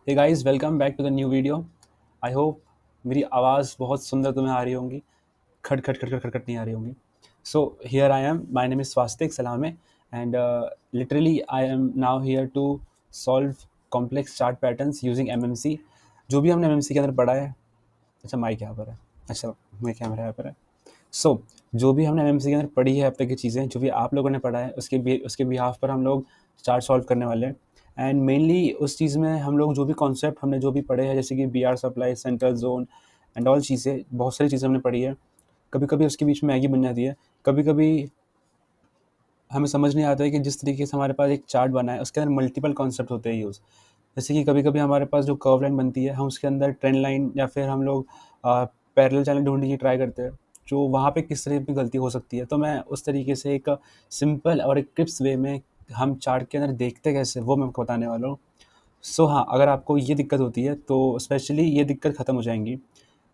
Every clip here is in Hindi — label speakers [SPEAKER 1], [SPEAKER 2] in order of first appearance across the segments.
[SPEAKER 1] Hey guys, welcome back to the new video. I hope मेरी आवाज़ बहुत सुंदर तुम्हें आ रही होंगी। खट खट खट खट खट खट नहीं आ रही होंगी। So here I am, my name is Swastik Salame and literally I am now here to solve complex chart patterns using MMC. जो भी हमने एमएमसी के अंदर पढ़ा है। अच्छा, माइक यहाँ पर है। अच्छा, माइक कैमरा यहाँ पर है। सो जो भी हमने एमएमसी के अंदर पढ़ी है अब तक की चीज़ें, जो भी आप लोगों ने पढ़ा है, उसके बिहाफ पर हम लोग चार्ट सॉल्व करने वाले हैं। एंड मेनली उस चीज़ में हम लोग जो भी कॉन्सेप्ट हमने जो भी पढ़े हैं, जैसे कि B R supply, central zone and all चीज़ें, बहुत सारी चीज़ें हमने पढ़ी है। कभी कभी उसके बीच में मैगी बन जाती है। कभी कभी हमें समझ नहीं आता है कि जिस तरीके से हमारे पास एक चार्ट बना है उसके अंदर मल्टीपल कॉन्सेप्ट होते हैं यूज़। जैसे कि कभी कभी हमारे पास जो कर्व लाइन बनती है, हम उसके अंदर ट्रेंड लाइन या फिर हम लोग पैरेलल चैनल ढूंढने की ट्राई करते हैं, जो वहाँ पे किस तरह की गलती हो सकती है। तो मैं उस तरीके से एक सिंपल और एक टिप्स वे में हम चार्ट के अंदर देखते कैसे, वो मैं आपको बताने वाला हूँ। सो हाँ, अगर आपको ये दिक्कत होती है तो स्पेशली ये दिक्कत ख़त्म हो जाएंगी।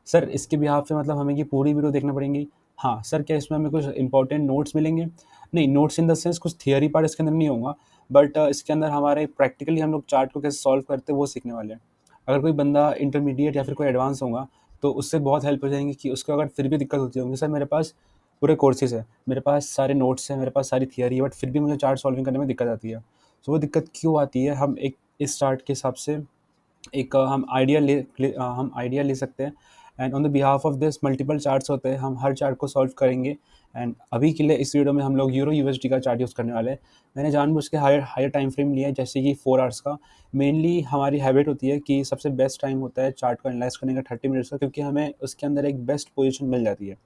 [SPEAKER 1] सर इसके बिहाफ़ पे मतलब हमें ये पूरी वीडियो देखना पड़ेंगी? हाँ, सर क्या इसमें हमें कुछ इंपॉर्टेंट नोट्स मिलेंगे? नहीं, नोट्स इन द सेंस कुछ थियरी पार्ट इसके अंदर नहीं होगा, बट इसके अंदर हमारे प्रैक्टिकली हम लोग चार्ट को कैसे सॉल्व करते हैं वो सीखने वाले हैं। अगर कोई बंदा इंटरमीडिएट या फिर कोई एडवांस होगा, तो उससे बहुत हेल्प हो जाएगी कि उसको अगर फिर भी दिक्कत होती होगी, सर मेरे पास पूरे कोर्सेज़ हैं, मेरे पास सारे नोट्स हैं, मेरे पास सारी थियरी है, बट फिर भी मुझे चार्ट सॉल्विंग करने में दिक्कत आती है। तो वो दिक्कत क्यों आती है, हम एक इस चार्ट के हिसाब से एक हम आइडिया ले सकते हैं। And on the behalf of this multiple charts होते हैं, हम हर चार्ट को सॉल्व करेंगे। एंड अभी के लिए इस वीडियो में हम लोग यूरो यूएसडी का चार्ट यूज़ करने वाले हैं। मैंने जानबूझ के हायर हायर टाइम फ्रेम लिया है, जैसे कि 4 आवर्स का। मेनली हमारी हैबिट होती है कि सबसे बेस्ट टाइम होता है चार्ट को एनालाइज करने का 30 मिनट्स का, क्योंकि हमें उसके अंदर एक बेस्ट पोजीशन मिल जाती है।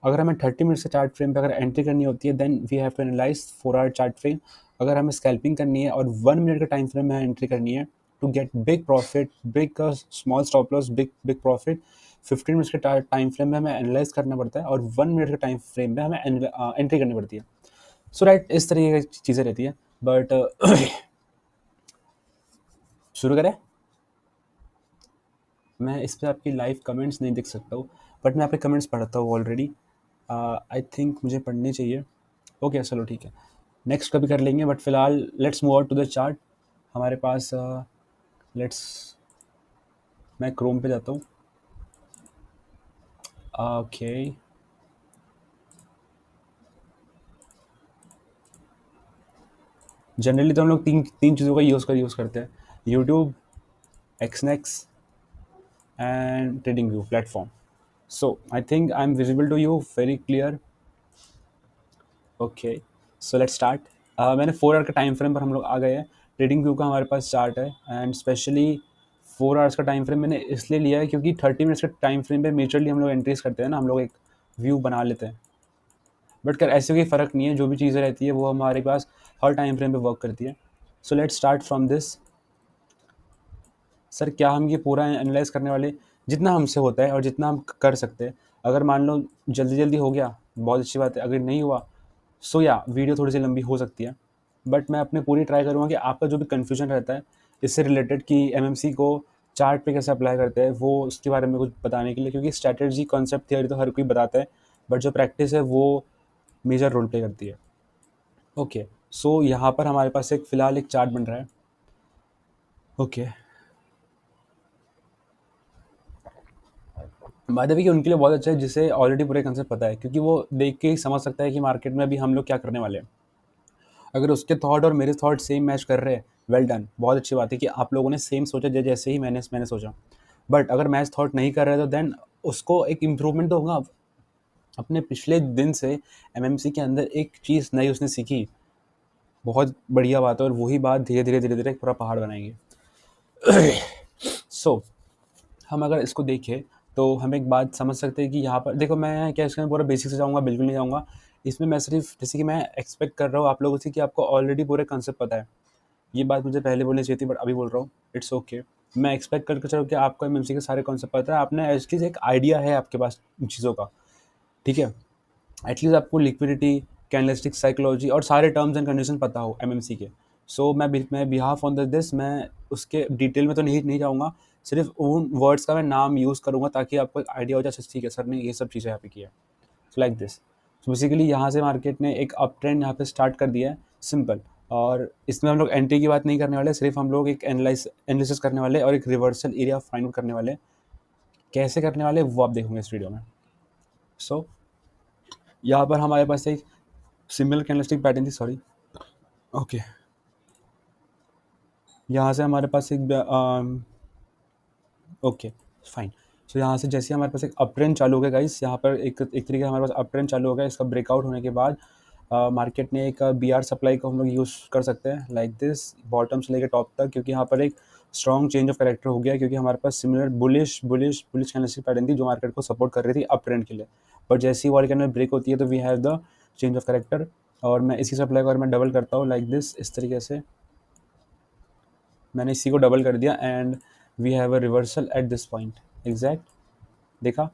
[SPEAKER 1] अगर हमें 30 मिनट्स के चार्ट फ्रेम पे अगर एंट्री करनी होती है, then we have to analyse 4 hour chart frame. अगर हमें स्कैल्पिंग करनी है और 1 मिनट के टाइम फ्रेम में एंट्री करनी है to get big profit, big small stop loss, big big profit, 15 minutes के टाइम फ्रेम में हमें एनालाइज करना पड़ता है और 1 मिनट के टाइम फ्रेम में हमें एंट्री करनी पड़ती है। सो राइट, इस तरीके की चीज़ें रहती है। बट शुरू करें। मैं इस पर आपकी लाइव कमेंट्स नहीं देख सकता हूँ, बट मैं आपके कमेंट्स पढ़ता हूँ ऑलरेडी। आई थिंक मुझे पढ़नी चाहिए। ओके, चलो ठीक है, नेक्स्ट कभी कर लेंगे, बट फिलहाल let's move out to the chart. हमारे पास लेट्स मैं क्रोम पे जाता हूँ। ओके, जनरली तो हम लोग तीन तीन चीज़ों का यूज़ करते हैं: यूट्यूब, एक्सनेक्स and trading view platform. So I think I am visible to you very clear. Okay, so let's start. मैंने 4 आवर का टाइम फ्रेम पर हम लोग आ गए हैं। ट्रेडिंग व्यू का हमारे पास चार्ट है, एंड स्पेशली 4 आवर्स का टाइम फ्रेम मैंने इसलिए लिया है क्योंकि 30 मिनट्स के टाइम फ्रेम पे मेजरली हम लोग एंट्रीज करते हैं ना, हम लोग एक व्यू बना लेते हैं। बट कर ऐसे कोई फ़र्क नहीं है, जो भी चीज़ें रहती है वो हमारे पास हर टाइम फ्रेम पे वर्क करती है। सो let's start from this. Sir क्या हम ये पूरा एनालाइज करने वाले? जितना हमसे होता है और जितना हम कर सकते हैं। अगर मान लो जल्दी जल्दी हो गया, बहुत अच्छी बात है। अगर नहीं हुआ, सो या वीडियो थोड़ी सी लंबी हो सकती है। बट मैं अपने पूरी ट्राई करूँगा कि आपका जो भी कन्फ्यूजन रहता है इससे रिलेटेड, कि एमएमसी को चार्ट पे कैसे अप्लाई करते हैं, वो उसके बारे में कुछ बताने के लिए, क्योंकि स्ट्रैटेजी, कॉन्सेप्ट, थियरी तो हर कोई बताता है, बट जो प्रैक्टिस है वो मेजर रोल प्ले करती है। ओके, सो यहाँ पर हमारे पास एक फ़िलहाल एक चार्ट बन रहा है। ओके, बाय द वे कि उनके लिए बहुत अच्छा है जिसे ऑलरेडी पूरे कंसेप्ट पता है, क्योंकि वो देख के ही समझ सकता है कि मार्केट में अभी हम लोग क्या करने वाले हैं। अगर उसके थॉट और मेरे थॉट सेम मैच कर रहे हैं, वेल डन, बहुत अच्छी बात है कि आप लोगों ने सेम सोचा जैसे ही मैंने सोचा। बट अगर मैच थॉट नहीं कर रहे तो देन उसको एक इम्प्रूवमेंट तो होगा। अपने पिछले दिन से एमएमसी के अंदर एक चीज़ नई उसने सीखी, बहुत बढ़िया बात है, और वही बात धीरे धीरे धीरे धीरे एक पूरा पहाड़ बनाएंगे। सो हम अगर इसको देखें तो हम एक बात समझ सकते हैं कि यहाँ पर देखो, मैं क्या इसके अंदर पूरा बेसिक से जाऊँगा, बिल्कुल नहीं जाऊँगा। इसमें मैं सिर्फ जैसे कि मैं एक्सपेक्ट कर रहा हूँ आप लोगों से कि आपको ऑलरेडी पूरे कंसेप्ट पता है। ये बात मुझे पहले बोलनी चाहिए थी, बट अभी बोल रहा हूँ, इट्स ओके। मैं एक्सपेक्ट करके चलो कि आपको एमएमसी के सारे कॉन्सेप्ट पता है, आपने एटलीस्ट एक आइडिया है आपके पास इन चीज़ों का, ठीक है। एटलीस्ट आपको लिक्विडिटी, कैंडलस्टिक साइकोलॉजी और सारे टर्म्स एंड कंडीशन पता हो एमएमसी के। सो मैं बिहाफ ऑन दिस मैं उसके डिटेल में तो नहीं जाऊँगा, सिर्फ उन वर्ड्स का मैं नाम यूज़ करूँगा ताकि आपको एक आइडिया हो जाए, अच्छा ठीक है सर ने ये सब चीज़ें यहाँ पे किया है। So like this. So basically यहाँ से मार्केट ने एक अप ट्रेंड यहाँ पे स्टार्ट कर दिया है, सिंपल। और इसमें हम लोग एंट्री की बात नहीं करने वाले, सिर्फ हम लोग एक एनालिसिस करने वाले और एक रिवर्सल एरिया फाइंड आउट करने वाले। कैसे करने वाले वो आप देखोगे इस वीडियो में। सो यहाँ पर हमारे पास एक सिमिलर कैंडलस्टिक पैटर्न थी, सॉरी, ओके। यहाँ से हमारे पास एक ओके फाइन। सो यहाँ से जैसे हमारे पास एक अप ट्रेंड चालू हो गया गाइस, यहाँ पर एक तरीके से हमारे पास अप ट्रेंड चालू हो गया। इसका ब्रेकआउट होने के बाद मार्केट ने एक बी आर सप्लाई को हम लोग यूज़ कर सकते हैं लाइक दिस, बॉटम से लेकर टॉप तक, क्योंकि यहाँ पर एक स्ट्रॉन्ग चेंज ऑफ कैरेक्टर हो गया, क्योंकि हमारे पास similar bullish bullish bullish candlestick pattern थी जो मार्केट को सपोर्ट कर रही थी अप ट्रेंड के लिए। बट जैसे ही वॉल कैंडल ब्रेक होती है तो we have the change of character, और मैं इसी सप्लाई को अगर मैं डबल करता हूँ लाइक दिस, इस तरीके से मैंने इसी को डबल कर दिया and we have a reversal at this point exact. देखा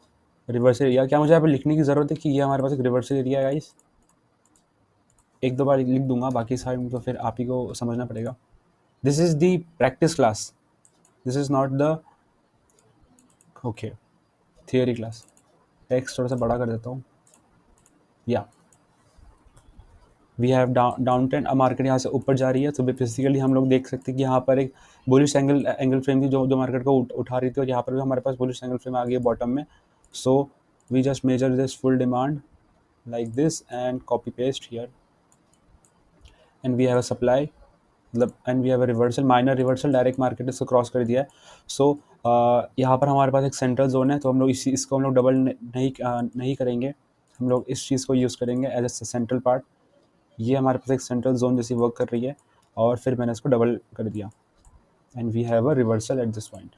[SPEAKER 1] रिवर्सल एरिया, क्या मुझे यहाँ पर लिखने की ज़रूरत है कि ये हमारे पास एक रिवर्सल एरिया है गाइस? एक दो बार लिख दूंगा, बाकी सारे तो फिर आप ही को समझना पड़ेगा। This is the practice class, this is not the okay theory class. Text थोड़ा सा बड़ा कर देता हूँ। या वी हैव डाउन ट्रेंड, अब मार्केट यहाँ से ऊपर जा रही है, तो बेसिकली हम लोग देख सकते हैं कि यहाँ पर एक बुलिश एंगल फ्रेम थी जो मार्केट को उठा रही थी, और यहाँ पर भी हमारे पास बुलिश एंगल फ्रेम आ गई है बॉटम में। So we just measure this full demand like this and copy paste here, and we have a supply, मतलब and we have a reversal, minor reversal, direct market इसको क्रॉस कर दिया है। सो यहाँ पर हमारे पास एक सेंट्रल जोन है, तो हम लोग इसको हम लोग डबल नहीं करेंगे, हम लोग इस चीज़ को यूज़ करेंगे एज ए सेंट्रल पार्ट। ये हमारे पास एक सेंट्रल जोन जैसी वर्क कर रही है, और फिर मैंने इसको डबल कर दिया and we have a reversal at this point.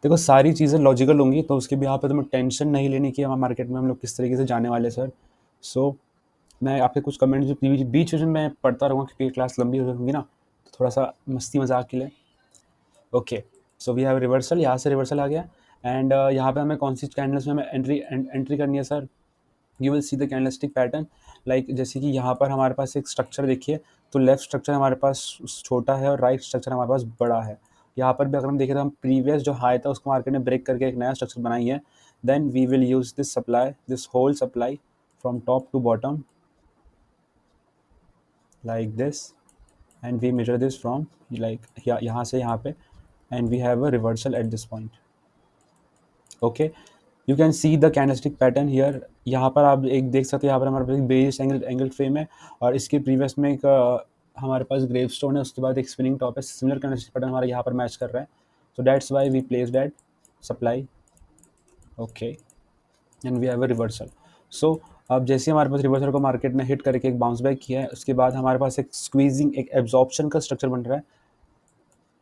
[SPEAKER 1] देखो सारी चीज़ें लॉजिकल होंगी, तो उसके भी यहाँ पर तुम्हें टेंशन नहीं लेनी कि हमारे मार्केट में हम लोग किस तरीके से जाने वाले सर। सो मैं आपके कुछ कमेंट्स बीच में मैं पढ़ता रहूँगा, क्योंकि क्लास लंबी हो जाएगी ना, तो थोड़ा सा मस्ती मजाक के लिए। Okay, so we have reversal, यहाँ से रिवर्सल आ गया, एंड यहाँ पे हमें कौन सी कैंडल्स में हमें एंट्री करनी है sir? You will see the candlestick pattern, like जैसे कि यहाँ पर हमारे पास एक स्ट्रक्चर देखिए, तो लेफ्ट स्ट्रक्चर हमारे पास छोटा है और राइट स्ट्रक्चर हमारे पास बड़ा है। यहाँ पर भी अगर हम देखें तो हम प्रीवियस जो हाई था उसको मार्केट ने ब्रेक करके एक नया स्ट्रक्चर बनाई है। Then we will use this supply, this whole supply from top to bottom like this, and we measure this from like यहाँ से यहाँ पे, and we have a reversal at this point. Okay, you can see the candlestick pattern here. यहाँ पर आप एक देख सकते हैं, यहाँ पर हमारे पास एक बेरिश एंगल फ्रेम है, और इसके प्रीवियस में एक हमारे पास ग्रेव स्टोन है, उसके बाद एक स्पिनिंग टॉप है। सिमिलर कैंडलस्टिक पैटर्न हमारा यहाँ पर मैच कर रहा है, so that's why we place that supply. Okay, and we have a reversal. So अब जैसे हमारे पास रिवर्सल को मार्केट ने हिट करके एक बाउंस बैक किया है, उसके बाद हमारे पास एक स्क्वीजिंग, एक एब्जॉर्प्शन का स्ट्रक्चर बन रहा है।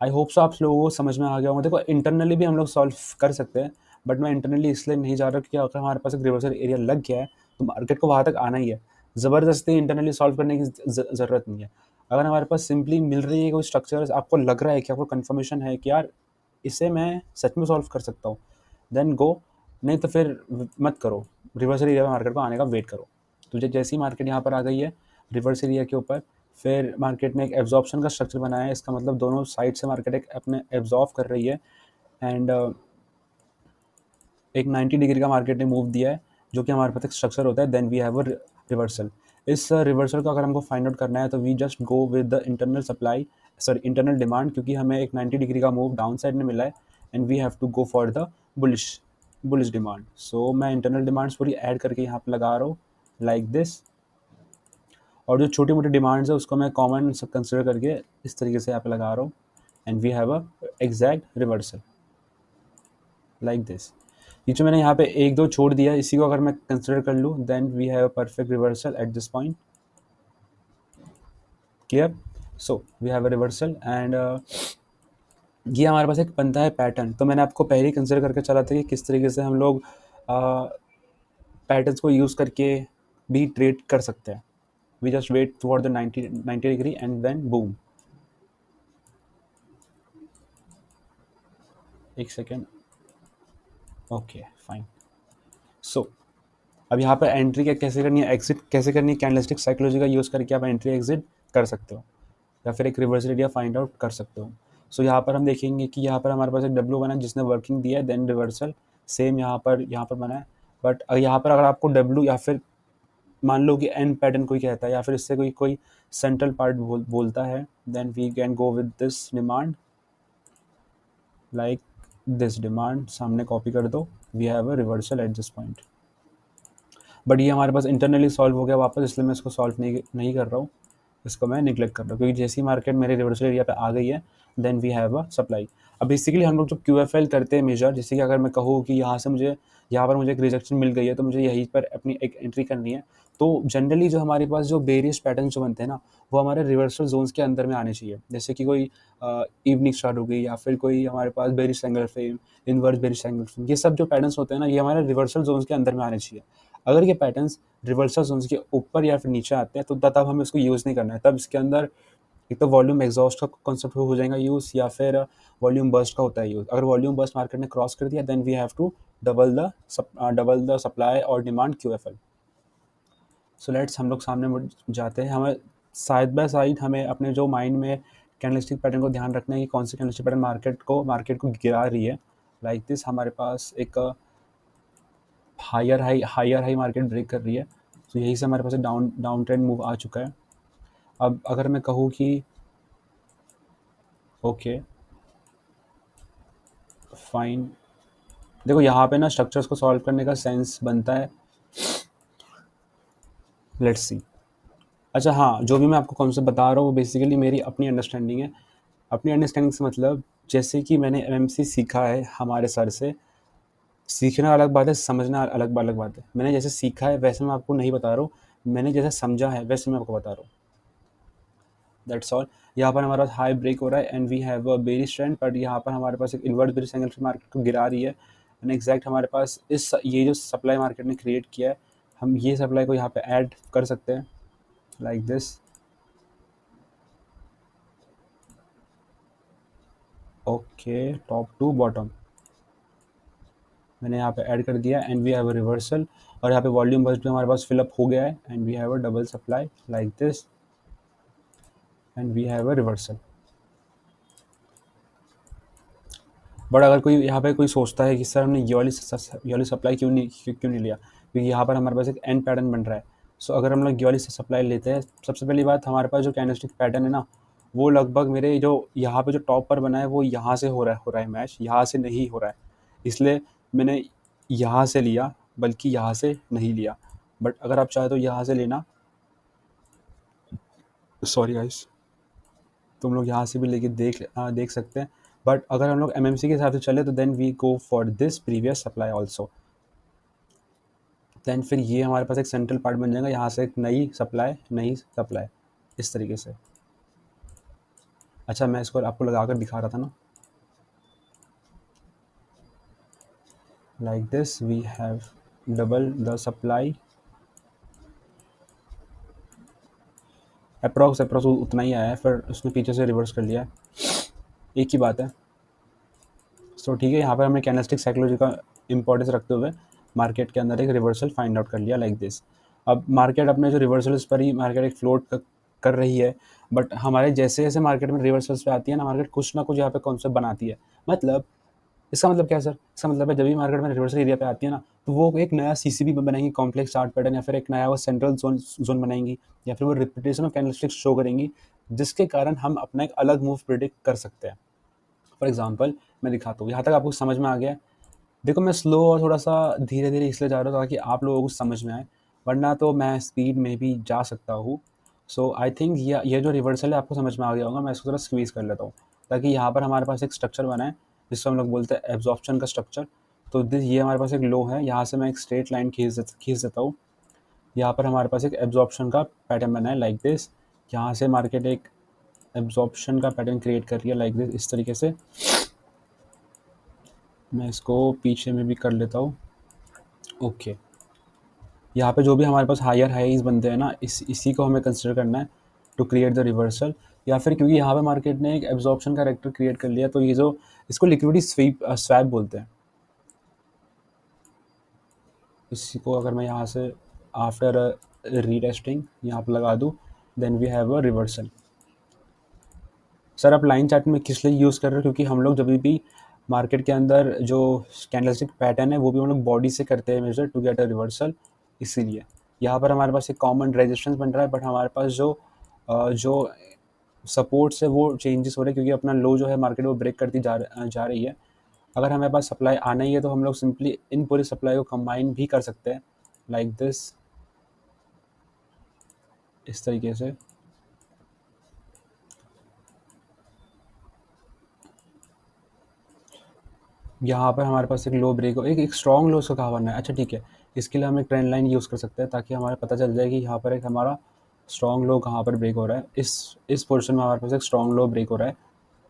[SPEAKER 1] आई होप सो आप लोगों को समझ में आ गया होगा। देखो इंटरनली भी हम लोग सॉल्व कर सकते हैं, बट मैं इंटरनली इसलिए नहीं जा रहा क्योंकि अगर हमारे पास एक रिवर्सल एरिया लग गया है तो मार्केट को वहाँ तक आना ही है। ज़बरदस्ती इंटरनली सॉल्व करने की ज़रूरत नहीं है। अगर हमारे पास सिंपली मिल रही है कोई स्ट्रक्चर, आपको लग रहा है कि आपको कन्फर्मेशन है कि यार इसे मैं सच में सॉल्व कर सकता हूँ, देन गो, नहीं तो फिर मत करो। रिवर्सल एरिया मार्केट को आने का वेट करो। तो जैसी मार्केट यहाँ पर आ गई है रिवर्सल एरिया के ऊपर, फिर मार्केट ने एक एब्जॉर्प्शन का स्ट्रक्चर बनाया है। इसका मतलब दोनों साइड से मार्केट एक अपने एब्जॉर्व कर रही है, एंड एक 90 डिग्री का मार्केट ने मूव दिया है, जो कि हमारे पास एक स्ट्रक्चर होता है। Then we have a reversal. इस रिवर्सल को अगर हमको फाइंड आउट करना है तो we just go with the internal supply, sorry internal demand, क्योंकि हमें एक 90 डिग्री का मूव डाउन साइड में मिला है, and we have to go for the bullish demand. So मैं इंटरनल डिमांड्स पूरी ऐड करके यहाँ पर लगा रहा हूँ लाइक दिस, और जो छोटी मोटी डिमांड्स है उसको मैं कॉमन सब कंसिडर करके इस तरीके से यहाँ पे लगा रहा हूँ, and we have a exact reversal like this. ये जो मैंने यहाँ पे एक दो छोड़ दिया, इसी को अगर मैं कंसिडर कर लूँ, then we have a perfect reversal at this point. Clear? So we have a reversal, and ये हमारे पास एक बनता है पैटर्न। तो मैंने आपको पहले ही कंसिडर करके चला था कि किस तरीके से हम लोग पैटर्न्स को यूज़ करके भी ट्रेड कर सकते हैं। We just wait for the 90 degree and then boom. एक सेकेंड, ओके फाइन। सो अब यहाँ पर एंट्री क्या कैसे करनी है, एग्जिट कैसे करनी है, कैंडलस्टिक साइकोलॉजी का यूज़ करके आप एंट्री एग्जिट कर सकते हो, या फिर एक रिवर्सल एरिया फाइंड आउट कर सकते हो। सो यहाँ पर हम देखेंगे कि यहाँ पर हमारे पास एक डब्ल्यू बना है जिसने वर्किंग दिया है, देन रिवर्सल सेम यहाँ पर बना है। बट यहाँ पर अगर आपको डब्ल्यू या फिर मान लो कि एंड पैटर्न कोई कहता है या फिर इससे कोई कोई सेंट्रल पार्ट बोलता है, then we can go with this demand, like this demand सामने कॉपी कर दो, we have a reversal at this point. But ये हमारे पास इंटरनली सॉल्व हो गया वापस, इसलिए मैं इसको सॉल्व नहीं कर रहा हूँ, इसको मैं निगलेक्ट कर रहा हूँ, क्योंकि जैसी मार्केट मेरे रिवर्सल एरिया पे आ गई है, then we have a supply. अब बेसिकली हम लोग जो QFL करते हैं मेजर, जैसे कि अगर मैं कहूँ कि यहाँ पर मुझे एक रिजेक्शन मिल गई है, तो मुझे यहीं पर अपनी एक एंट्री करनी है, तो जनरली जो हमारे पास जो बेरियस पैटर्न जो बनते हैं ना, वो हमारे रिवर्सल जोन्स के अंदर में आने चाहिए। जैसे कि कोई इवनिंग स्टार्ट हो गई, या फिर कोई हमारे पास bearish angle frame, inverse bearish angle frame, ये सब जो पैटर्न्स होते हैं ना, ये हमारे रिवर्सल जोन्स के अंदर में आने चाहिए। अगर ये पैटर्न्स रिवर्सल जोन्स के ऊपर या फिर नीचे आते हैं, तो तब हमें इसको यूज़ नहीं करना है। तब इसके अंदर एक तो वॉल्यूम एग्जॉस्ट का कॉन्सेप्ट हो जाएगा यूज़, या फिर वॉल्यूम बर्स्ट का होता है यूज़। अगर वॉल्यूम बर्स्ट मार्केट ने क्रॉस कर दिया, then we have to double the supply और डिमांड QFL। सो लेट्स हम लोग सामने मुड़ जाते हैं। हमें साइड बाय साइड हमें अपने जो माइंड में कैंडलस्टिक पैटर्न को ध्यान रखना है कि कौन सी कैंडलस्टिक पैटर्न मार्केट को गिरा रही है। लाइक दिस हमारे पास एक हायर हाई मार्केट ब्रेक कर रही है, तो यही से हमारे पास एक डाउन ट्रेंड मूव आ चुका है। अब अगर मैं कहूँ कि ओके फाइन, देखो यहाँ पे ना स्ट्रक्चर्स को सॉल्व करने का सेंस बनता है। Let's see. अच्छा हाँ, जो भी मैं आपको कॉन्सेप्ट बता रहा हूँ वो बेसिकली मेरी अपनी अंडरस्टैंडिंग है। अपनी अंडरस्टैंडिंग से मतलब जैसे कि मैंने MMC सीखा है हमारे सर से। सीखना अलग बात है, समझना अलग अलग बात है। मैंने जैसे सीखा है वैसे मैं आपको नहीं बता रहा हूँ, मैंने जैसे समझा है वैसे मैं आपको बता रहा हूँ। That's all. यहाँ पर हमारे पास हाई ब्रेक हो रहा है and we have a bearish trend, but यहाँ पर हमारे पास एक इन्वर्स बेरिश एंगल से मार्केट को गिरा रही है। एंड एग्जैक्ट हमारे पास ये जो सप्लाई मार्केट ने क्रिएट किया है, हम ये सप्लाई को यहाँ पे ऐड कर सकते हैं like this. Okay, top to bottom मैंने यहाँ पे ऐड कर दिया and we have a reversal, और यहाँ पे वॉल्यूम बस भी हमारे पास फिलअप हो गया है and we have a double supply like this and we have a reversal. But अगर कोई यहाँ पे कोई सोचता है कि सर हमने ये वाली सप्लाई क्यों नहीं लिया, क्योंकि यहाँ पर हमारे पास एक एंड पैटर्न बन रहा है। सो अगर हम लोग ये वाली सप्लाई लेते हैं, सबसे पहली बात हमारे पास जो कैंडलस्टिक पैटर्न है ना, वो लगभग मेरे जो यहाँ पे जो टॉप पर बना है वो यहाँ से हो रहा है मैच, यहाँ से नहीं हो रहा है, इसलिए मैंने यहाँ से लिया, बल्कि यहाँ से नहीं लिया। बट अगर आप चाहे तो यहाँ से लेना, सॉरी गाइस, तुम लोग यहाँ से भी लेके देख सकते हैं। बट अगर हम लोग MMC के हिसाब से चले तो then we go for this previous supply also. Then फिर ये हमारे पास एक सेंट्रल पार्ट बन जाएगा, यहाँ से एक नई सप्लाई इस तरीके से। अच्छा मैं इसको आपको लगा कर दिखा रहा था ना, like this we have double the supply, approx उतना ही आया है, फिर उसने पीछे से रिवर्स कर लिया है, एक ही बात है। सो ठीक है, यहाँ पर हमने कैंडलस्टिक साइकोलॉजी का इंपॉर्टेंस रखते हुए मार्केट के अंदर एक रिवर्सल फाइंड आउट कर लिया लाइक दिस। अब मार्केट अपने जो रिवर्सल्स पर ही मार्केट एक फ्लोट कर रही है, बट हमारे जैसे जैसे मार्केट में रिवर्सल्स पे आती है ना, मार्केट कुछ ना कुछ यहाँ पे कॉन्सेप्ट बनाती है। मतलब इसका मतलब क्या है सर? इसका मतलब है जब भी मार्केट में रिवर्सल एरिया पे आती है ना, तो वो एक नया CCB बनाएंगी, कॉम्प्लेक्स चार्ट पैटर्न, या फिर एक नया वो सेंट्रल जोन बनाएंगी, या फिर वो रिपीटेशन ऑफ कैंडलस्टिक्स शो करेंगी, जिसके कारण हम अपना एक अलग मूव प्रिडिक्ट कर सकते हैं। फॉर एग्जाम्पल मैं दिखाता हूँ, यहाँ तक आपको समझ में आ गया है? देखो मैं स्लो और थोड़ा सा धीरे धीरे इसलिए जा रहा हूँ ताकि आप लोगों को समझ में आए, वरना तो मैं स्पीड में भी जा सकता हूँ। सो आई थिंक ये जो रिवर्सल है आपको समझ में आ गया होगा। मैं इसको थोड़ा स्क्वीज़ कर लेता हूँ ताकि यहाँ पर हमारे पास एक स्ट्रक्चर बना है जिसको हम लोग बोलते हैं एब्जॉर्प्शन का स्ट्रक्चर। तो ये हमारे पास एक लो है, यहाँ से मैं एक स्ट्रेट लाइन खींच देता हूँ। यहाँ पर हमारे पास एक एब्जॉर्प्शन का पैटर्न बना है लाइक दिस। यहाँ से मार्केट एक एब्जॉर्प्शन का पैटर्न क्रिएट कर रही है लाइक दिस, इस तरीके से। मैं इसको पीछे में भी कर लेता हूँ। ओके, यहाँ पे जो भी हमारे पास हायर हाईज बनते हैं ना, इसी को हमें कंसिडर करना है टू क्रिएट द रिवर्सल। या फिर क्योंकि यहाँ पे मार्केट ने एक एब्जॉर्प्शन का कैरेक्टर क्रिएट कर लिया, तो ये जो इसको लिक्विडिटी स्वैप बोलते हैं। इसी को अगर मैं यहाँ से आफ्टर रीटेस्टिंग यहाँ पर लगा दूँ, then we have a reversal. Sir आप लाइन चार्ट में किस लिए यूज़ कर रहे हो? क्योंकि हम लोग जब भी मार्केट के अंदर जो कैंडलस्टिक पैटर्न है वो भी हम लोग बॉडी से करते हैं measure to get a reversal, इसीलिए यहाँ पर हमारे पास एक कॉमन रेजिस्टेंस बन रहा है, बट हमारे पास जो सपोर्ट्स है वो चेंजेस हो रहे हैं, क्योंकि अपना लो जो है मार्केट वो ब्रेक करती जा रही है। अगर हमारे पास सप्लाई आना ही है तो हम लोग सिंपली इन पूरी सप्लाई को कंबाइन भी कर सकते हैं, लाइक दिस, इस तरीके से। यहाँ पर हमारे पास एक लो ब्रेक हो, एक स्ट्रॉन्ग लो उसको कहा बनना है। अच्छा ठीक है, इसके लिए हम एक ट्रेंड लाइन यूज़ कर सकते हैं ताकि हमारा पता चल जाए कि यहाँ पर एक हमारा स्ट्रॉन्ग लो कहाँ पर ब्रेक हो रहा है। इस पोर्शन में हमारे पास एक स्ट्रॉन्ग लो ब्रेक हो रहा है,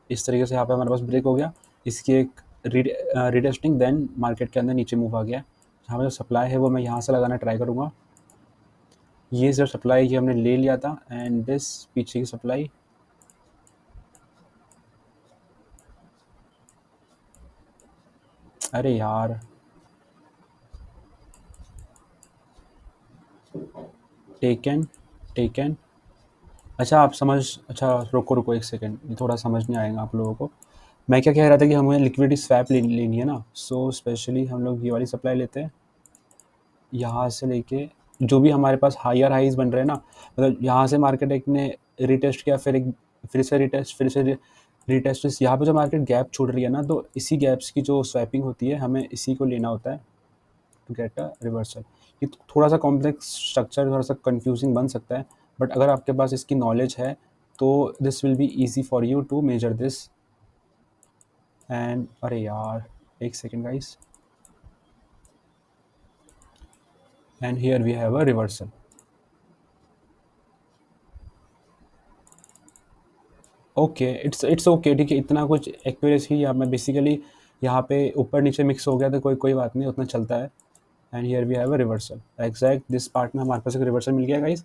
[SPEAKER 1] इस तरीके से यहाँ पे हमारे पास ब्रेक हो गया। इसकी एक रीटेस्टिंग, देन मार्केट के अंदर नीचे मूव आ गया। यहाँ पर जो सप्लाई है वो मैं यहाँ से लगाना ट्राई करूँगा। ये जो सप्लाई ये हमने ले लिया था, एंड दिस पीछे की सप्लाई। अरे यार, टेकन टेकन। अच्छा आप समझ, अच्छा रुको रुको एक सेकंड, ये थोड़ा समझ नहीं आएगा आप लोगों को। मैं क्या कह रहा था कि हमें लिक्विडिटी स्वैप लेनी है ना, सो स्पेशली हम लोग ये वाली सप्लाई लेते हैं, यहाँ से लेके जो भी हमारे पास हायर हाइज बन रहे हैं ना, मतलब यहाँ से मार्केट एक ने रिटेस्ट किया, फिर से रिटेस्ट, फिर से रिटेस्ट, यहाँ पे जो मार्केट गैप छोड़ रही है ना, तो इसी गैप्स की जो स्वैपिंग होती है हमें इसी को लेना होता है टू गेट अ रिवर्सल। ये थोड़ा सा कॉम्प्लेक्स स्ट्रक्चर, थोड़ा सा कंफ्यूजिंग बन सकता है, बट अगर आपके पास इसकी नॉलेज है तो this will be easy for you to measure this. And अरे यार, एक second guys, and here we have a reversal. Okay, it's okay, ठीक है, इतना कुछ एक्यूरेसी या मैं बेसिकली यहाँ पे ऊपर नीचे मिक्स हो गया तो कोई कोई बात नहीं, उतना चलता है। And here we have a reversal, exact this part में हमारे पास एक रिवर्सल मिल गया गाइस।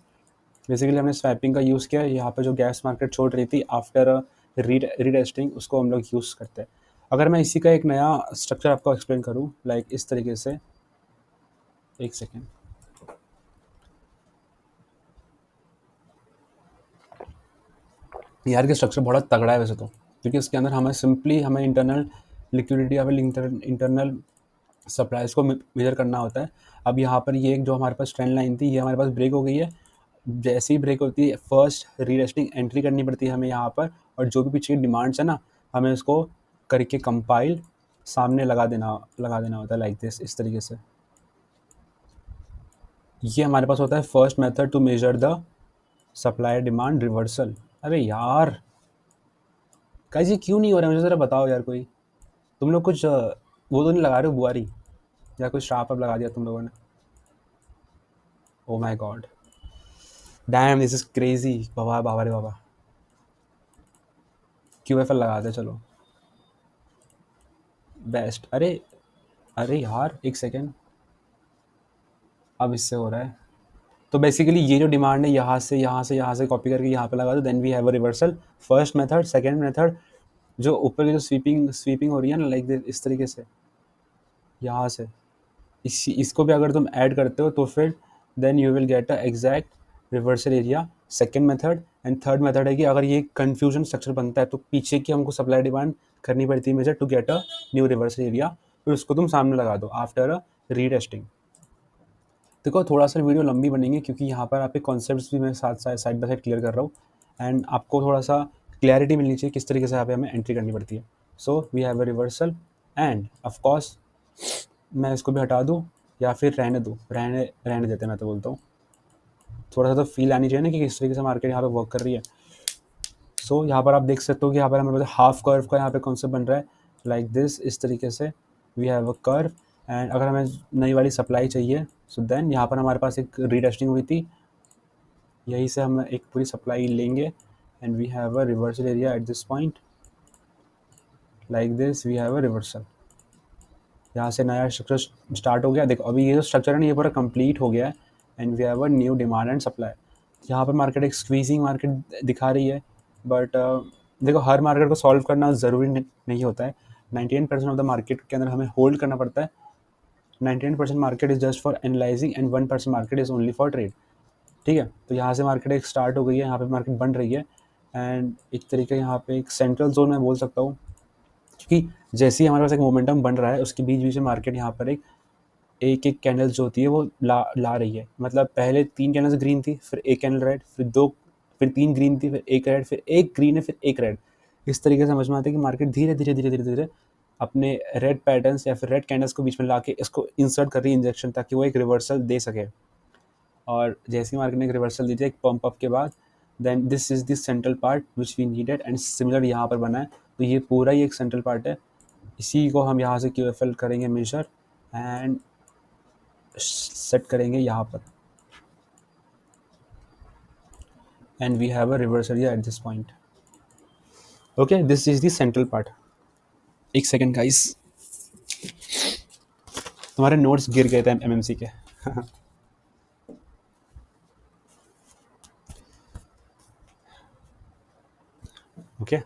[SPEAKER 1] बेसिकली हमने स्वैपिंग का यूज़ किया, यहाँ पे जो गैस मार्केट छोड़ रही थी आफ्टर रीटेस्टिंग, उसको हम लोग यूज़ करते हैं। अगर मैं इसी का एक नया स्ट्रक्चर आपको एक्सप्लेन करूँ लाइक इस तरीके से, एक सेकेंड, यार के स्ट्रक्चर बड़ा तगड़ा है वैसे तो, क्योंकि इसके अंदर हमें इंटरनल लिक्विडिटी या फिर इंटरनल सप्लाईज को मेजर करना होता है। अब यहाँ पर ये एक जो हमारे पास ट्रेंड लाइन थी ये हमारे पास ब्रेक हो गई है। जैसे ही ब्रेक होती है फर्स्ट रीटेस्टिंग एंट्री करनी पड़ती है हमें यहाँ पर, और जो भी पीछे की डिमांड्स है ना हमें उसको करके कंपाइल सामने लगा देना होता है, लाइक दिस, इस तरीके से। ये हमारे पास होता है first method to measure the supply demand reversal. अरे यार गाइस, ये क्यों नहीं हो रहा है मुझे ज़रा बताओ यार कोई। तुम लोग कुछ वो तो नहीं लगा रहे हो बुआरी, या कोई श्राप अब लगा दिया तुम लोगों ने? Oh my god, damn this is crazy, बाबा बाबा रे बाबा। QFL लगा दे चलो, बेस्ट। अरे अरे यार एक सेकेंड, अब इससे हो रहा है। तो बेसिकली ये जो डिमांड है यहाँ से कॉपी करके यहाँ पे लगा दो, then we have a reversal. First method, second method, जो ऊपर की जो स्वीपिंग हो रही है ना लाइक इस तरीके से, यहाँ से इसको भी अगर तुम ऐड करते हो तो फिर then you will get a exact reversal area. Second method and third method है कि अगर ये कंफ्यूजन स्ट्रक्चर बनता है तो पीछे की हमको सप्लाई डिमांड करनी पड़ती है measure to get a new reversal area, फिर उसको तुम सामने लगा दो आफ्टर अ रीटेस्टिंग। देखो थोड़ा सा वीडियो लंबी बनेंगे क्योंकि यहाँ पर आपके कॉन्सेप्ट्स भी मैं साथ साथ साइड बाय साइड क्लियर कर रहा हूँ, एंड आपको थोड़ा सा क्लैरिटी मिलनी चाहिए किस तरीके से यहाँ पे हमें एंट्री करनी पड़ती है। So we have a reversal, and of course मैं इसको भी हटा दूँ या फिर रहने दूँ, रहने रहने देते हैं, मैं तो बोलता हूँ। थोड़ा सा तो फील आनी चाहिए ना कि किस तरीके से मार्केट यहाँ पे वर्क कर रही है। सो यहाँ पर आप देख सकते हो कि यहाँ पर हमारे पास हाफ कर्व का यहाँ पे कॉन्सेप्ट बन रहा है, लाइक दिस, इस तरीके से we have a curve. And अगर हमें नई वाली सप्लाई चाहिए सो देन यहाँ पर हमारे पास एक रीटेस्टिंग हुई थी, यहीं से हम एक पूरी सप्लाई लेंगे, and we have a reversal area at this point, like this we have a reversal. यहाँ से नया स्ट्रक्चर स्टार्ट हो गया। देखो अभी ये जो स्ट्रक्चर है ना ये पूरा कंप्लीट हो गया है, and we have a new demand and supply. यहाँ पर मार्केट एक स्क्वीजिंग मार्केट दिखा रही है, बट देखो हर मार्केट को सॉल्व करना ज़रूरी नहीं होता है। 98% ऑफ द मार्केट के अंदर हमें होल्ड करना पड़ता है। 99% market is just for analysing and 1% market is only for trade. ठीक है, तो यहाँ से मार्केट एक स्टार्ट हो गई है, यहाँ पे मार्केट बन रही है, एंड एक तरीके यहाँ पे एक सेंट्रल जोन मैं बोल सकता हूँ, क्योंकि जैसे ही हमारे पास एक मोमेंटम बन रहा है उसके बीच बीच में मार्केट यहाँ पर एक एक एक कैंडल्स जो होती है वो ला रही है, मतलब पहले 3 कैंडल्स ग्रीन थी, फिर एक कैंडल रेड, फिर 3 ग्रीन थी, फिर एक रेड, फिर एक ग्रीन है, फिर एक रेड। इस तरीके से समझ में आता है कि मार्केट धीरे धीरे धीरे धीरे धीरे अपने रेड पैटर्न्स या फिर रेड कैंडल्स को बीच में ला के इसको इंसर्ट कर रही है इंजेक्शन, ताकि वो एक रिवर्सल दे सके। और जैसे ही मार्केट ने एक रिवर्सल दी थी एक पंप अप के बाद, then this is this central part which we needed, and similar यहाँ पर बना है। तो ये पूरा ही एक सेंट्रल पार्ट है, इसी को हम यहाँ से QFL करेंगे मेजर एंड सेट करेंगे यहाँ पर, and we have a reversal at this point. Okay, this is the central part. एक सेकेंड गाइस, तुम्हारे नोट्स गिर गए थे MMC के। ओके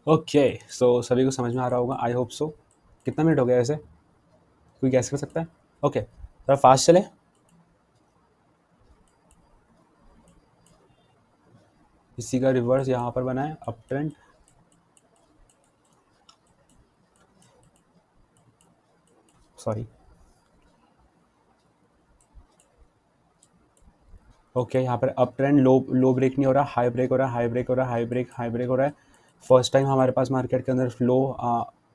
[SPEAKER 1] ओके, सो सभी को समझ में आ रहा होगा, आई होप सो। कितना मिनट हो गया वैसे, कोई गैस कर सकता है? ओके, थोड़ा फास्ट चले। इसी का रिवर्स यहाँ पर बना है, अप ट्रेंड। सॉरी, ओके, यहाँ पर अप ट्रेंड, लो लो ब्रेक नहीं हो रहा, हाई ब्रेक हो रहा है, हाई ब्रेक हो रहा है, हाई ब्रेक हो रहा है। फर्स्ट टाइम हमारे पास मार्केट के अंदर लो,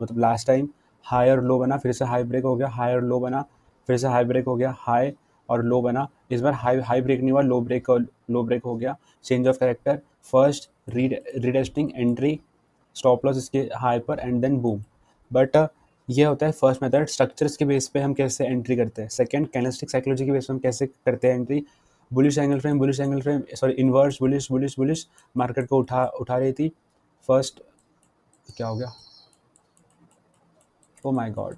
[SPEAKER 1] मतलब लास्ट टाइम हाई और लो बना, फिर से हाई ब्रेक हो गया, हाई और लो बना, फिर से हाई ब्रेक हो गया, हाई और लो बना। इस बार हाई हाई ब्रेक नहीं हुआ, लो ब्रेक हो गया, change of character, first retesting, entry, stop loss इसके हाई पर, एंड देन बूम। बट ये होता है फर्स्ट मेथड, स्ट्रक्चर्स के बेस पे हम कैसे एंट्री करते हैं। सेकंड, कैंडलस्टिक साइकोलॉजी के बेस पे हम कैसे करते हैं entry. Bullish angle frame, sorry inverse bullish market को उठा रही थी। फर्स्ट क्या हो गया, ओ माय गॉड,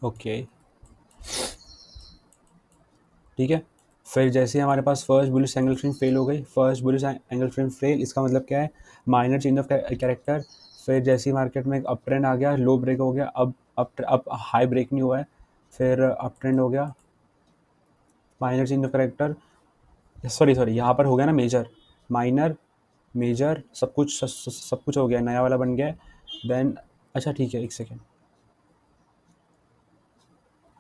[SPEAKER 1] ओके ठीक है। फिर जैसे ही हमारे पास first bullish angle frame fail हो गई, first bullish angle frame fail, इसका मतलब क्या है, माइनर चेंज ऑफ कैरेक्टर। फिर जैसे ही मार्केट में एक अप ट्रेंड आ गया, लो ब्रेक हो गया, अब हाई ब्रेक नहीं हुआ है, फिर अप ट्रेंड हो गया, minor change of character, sorry यहाँ पर हो गया ना मेजर, माइनर मेजर, सब कुछ हो गया, नया वाला बन गया। देन अच्छा ठीक है, एक सेकेंड,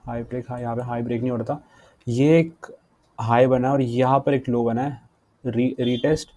[SPEAKER 1] हाई ब्रेक, हाँ यहाँ पे हाई ब्रेक नहीं हो रहा था, ये एक हाई बना और यहाँ पर एक लो बना है, रीटेस्ट।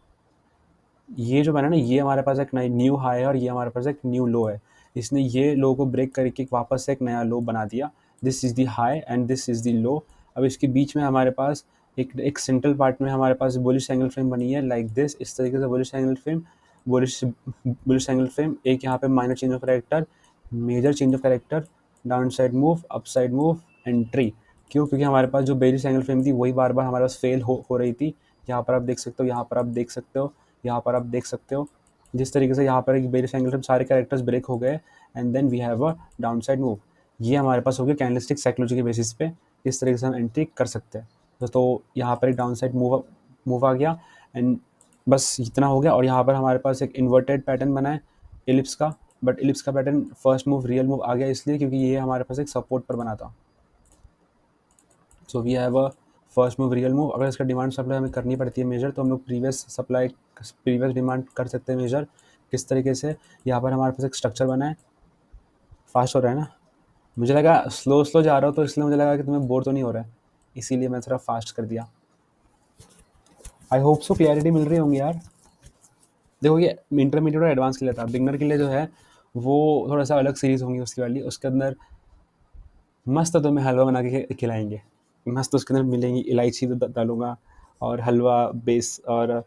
[SPEAKER 1] ये जो बना ना, ये हमारे पास एक नई न्यू हाई है और ये हमारे पास एक न्यू लो है। इसने ये लो को ब्रेक करके वापस से एक नया लो बना दिया। This is the high and this is the low. अब इसके बीच में हमारे पास एक सेंट्रल पार्ट में हमारे पास बुलिश एंगल फ्रेम बनी है, लाइक दिस, इस तरीके से bullish angle frame, bullish angle frame, एक यहाँ पे minor change of character, major change of character, downside move, upside move, entry. क्यों? क्योंकि हमारे पास जो बेरिश एंगल फ्रेम थी वही बार बार हमारे पास फेल हो रही थी। यहाँ पर आप देख सकते हो, यहाँ पर आप देख सकते हो, यहाँ पर आप देख सकते हो, जिस तरीके से यहाँ पर एक बेरिश एंगल फ्रेम सारे कैरेक्टर्स ब्रेक हो गए, and then we have a downside move. ये हमारे पास हो गया कैंडलस्टिक साइकोलॉजी के बेसिस पे, इस तरीके से हम एंट्री कर सकते हैं। तो यहाँ पर एक डाउन साइड मूव आ गया, एंड बस इतना हो गया। और यहाँ पर हमारे पास एक इन्वर्टेड पैटर्न बना है एलिप्स का, बट एलिप्स का pattern first move real move आ गया इसलिए क्योंकि ये हमारे पास एक सपोर्ट पर बना था। So we have a first move real move. अगर इसका डिमांड सप्लाई हमें करनी पड़ती है मेजर, तो हम लोग प्रीवियस डिमांड कर सकते हैं मेजर। किस तरीके से, यहाँ पर हमारे पास एक स्ट्रक्चर बना है, फास्ट हो रहा है ना, मुझे लगा स्लो स्लो जा रहा हो तो इसलिए मुझे लगा कि तुम्हें बोर तो नहीं हो रहा है, इसीलिए मैं थोड़ा फास्ट कर दिया। आई होप सो क्लियरिटी मिल रही होंगी यार। देखो ये इंटरमीडिएट और एडवांस के लिए था, बिगनर के लिए जो है वो थोड़ा सा अलग सीरीज़ होंगी उसकी वाली, उसके अंदर मस्त तुम्हें हलवा बना के खिलाएंगे, मस्त उसके अंदर मिलेंगी, इलायची डालूंगा और हलवा बेस और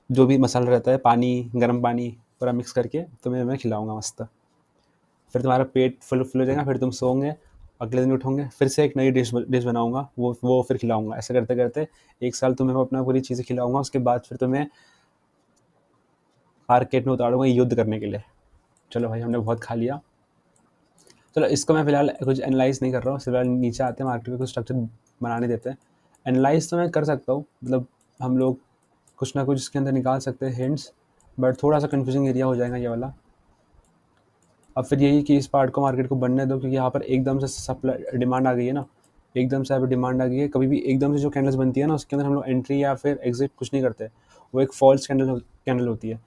[SPEAKER 1] जो भी मसाला रहता है, पानी, गर्म पानी पूरा मिक्स करके तुम्हें मैं खिलाऊंगा मस्त। फिर तुम्हारा पेट फुल हो जाएगा, फिर तुम सोओगे, अगले दिन उठोगे, फिर से एक नई डिश बनाऊंगा, वो फिर खिलाऊंगा। ऐसे करते करते 1 साल तुम्हें मैं अपना पूरी चीज़ें खिलाऊंगा, उसके बाद फिर तुम्हें मार्केट में उतारूंगा युद्ध करने के लिए। चलो भाई, हमने बहुत खा लिया। चलो इसको मैं फिलहाल कुछ एनालाइज नहीं कर रहा हूँ, फिलहाल नीचे आते हैं, मार्केट में कुछ स्ट्रक्चर बनाने देते हैं। एनालाइज तो मैं कर सकता हूँ, मतलब हम लोग कुछ ना कुछ इसके अंदर निकाल सकते हैं हिंट्स, बट थोड़ा सा कंफ्यूजिंग एरिया हो जाएगा ये वाला। अब फिर यही कि इस पार्ट को मार्केट को बनने दो, क्योंकि यहाँ पर एकदम से सप्लाई डिमांड आ गई है ना, एकदम से यहाँ पर डिमांड आ गई है। कभी भी एकदम से जो कैंडल्स बनती है ना, उसके अंदर हम लोग एंट्री या फिर एग्जिट कुछ नहीं करते, वो एक फॉल्स कैंडल होती है।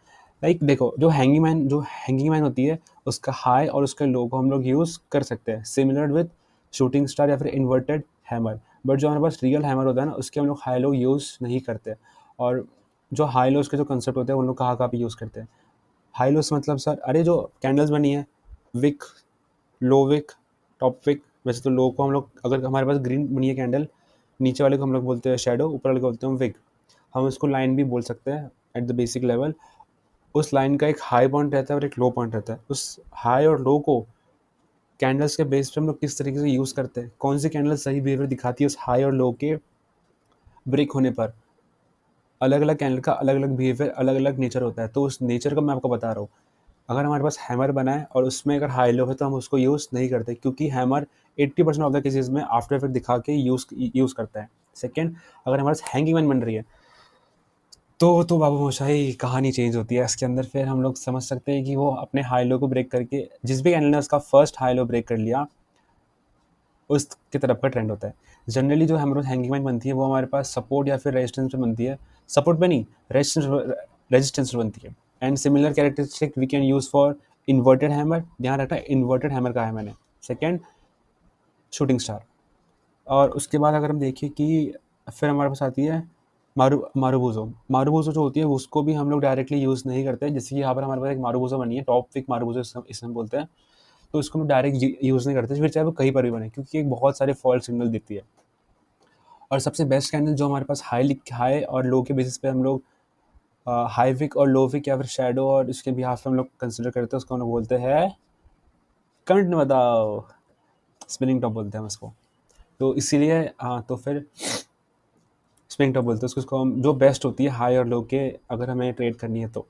[SPEAKER 1] लाइक देखो, जो हैंगिंग मैन होती है, उसका हाई और उसके लो को हम लोग यूज़ कर सकते हैं, सिमिलर विद शूटिंग स्टार या फिर इन्वर्टेड हैमर। बट जो हमारे पास रियल हैमर होता है ना, उसके हम लोग हाई लो यूज़ नहीं करते। और जो हाई लोज के जो कंसेप्ट होते हैं, उन लोग कहाँ कहाँ पे यूज़ करते हैं। हाई लोज मतलब सर, अरे जो कैंडल्स बनी है, विक, लो विक, टॉप विक। वैसे तो लो को हम लोग, अगर हमारे पास ग्रीन बनी है कैंडल, नीचे वाले को हम लोग बोलते हैं शेडो, ऊपर वाले को बोलते हैं विक। हम उसको लाइन भी बोल सकते हैं एट द बेसिक लेवल। उस लाइन का एक हाई पॉइंट रहता है और एक लो पॉइंट रहता है। उस हाई और लो को कैंडल्स के बेस पे हम लोग किस तरीके से यूज़ करते हैं, कौन सी कैंडल सही बिहेवियर दिखाती है उस हाई और लो के ब्रेक होने पर। अलग अलग कैंडल का अलग अलग बिहेवियर, अलग अलग नेचर होता है, तो उस नेचर का मैं आपको बता रहा हूँ। अगर हमारे पास हैमर बना है और उसमें अगर हाई लो है, तो हम उसको यूज़ नहीं करते, क्योंकि हैमर 80% ऑफ द केसेस में आफ्टर इफेक्ट दिखा के यूज़ करता है। सेकेंड, अगर हमारे पास हैंगिंग मैन बन रही है, तो बाबू मोशाई कहानी चेंज होती है इसके अंदर। फिर हम लोग समझ सकते हैं कि वो अपने हाई लो को ब्रेक करके, जिस भी कैंडल ने उसका फर्स्ट हाई लो ब्रेक कर लिया, उसकी तरफ का ट्रेंड होता है। जनरली जो हमारे हैंगिंग मैन बनती है, वो हमारे पास सपोर्ट या फिर रेजिस्टेंस पे बनती है। सपोर्ट पे नहीं, रेजिस्टेंस पे बनती है। And similar characteristic we can use for inverted hammer. ध्यान रखना, इन्वर्टेड हैमर का है मैंने। Second, shooting star. और उसके बाद अगर हम देखें कि फिर हमारे पास आती है मारूबूजो। मारूबूजो जो होती है, उसको भी हम लोग डायरेक्टली यूज़ नहीं करते। जैसे कि यहाँ पर हमारे पास एक मारूबूजो बनी है, टॉप विक मारूबूजो इसे हम बोलते हैं। तो इसको हम डायरेक्ट यूज़ नहीं करते, फिर चाहे वो कहीं पर भी बने, क्योंकि एक बहुत सारे फॉल्ट सिग्नल देती है। और सबसे बेस्ट कैंडल जो हमारे पास हाई और लो के बेसिस पे हम लोग हाई विक और लो विक या फिर शेडो और इसके बिहाफ पे हम लोग कंसिडर करते हैं, उसको हम लोग बोलते हैं, करंट में बताओ, स्पिनिंग टॉप बोलते हैं हम उसको। तो इसीलिए हाँ, तो फिर स्पिनिंग टॉप बोलते हैं उसको हम, जो बेस्ट होती है हाई और लो के, अगर हमें ट्रेड करनी है तो,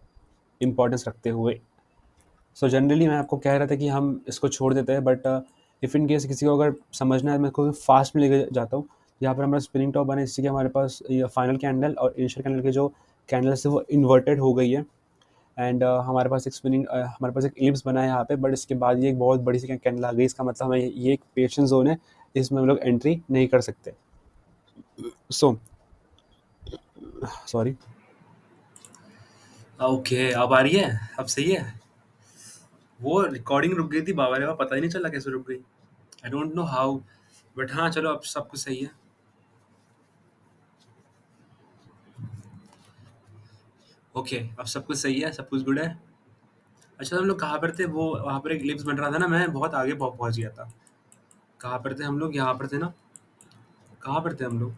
[SPEAKER 1] इंपॉर्टेंस रखते हुए। सो जनरली मैं आपको कह रहा था कि हम इसको छोड़ देते हैं, बट इफ़ इन केस किसी को अगर समझना है, मैं इसको फास्ट में लेके जाता हूँ। यहाँ पर हमारा स्पिनिंग टॉप बना है, जिससे कि हमारे पास ये फाइनल कैंडल और इनिशियल कैंडल के जो कैंडल्स है वो इन्वर्टेड हो गई है। एंड हमारे पास एक इलिप्स बना है यहाँ पे, बट इसके बाद ये एक बहुत बड़ी सी कैंडल आ गई। इसका मतलब हमें ये एक पेशेंस जोन है, इसमें हम लोग एंट्री नहीं कर सकते। So sorry.
[SPEAKER 2] ओके, अब आ रही है, अब सही है। वो रिकॉर्डिंग रुक गई थी बाबा रे, पता ही नहीं चला कैसे रुक गई। I don't know how, but हाँ चलो, अब सब कुछ सही है। ओके, अब सब कुछ सही है, सब कुछ गुड है। अच्छा, हम लोग कहाँ पर थे? वो वहाँ पर एक लिप्स बन रहा था ना, मैं बहुत आगे पहुँच गया था। कहाँ पर थे हम लोग? यहाँ पर थे ना? कहाँ पर थे हम लोग?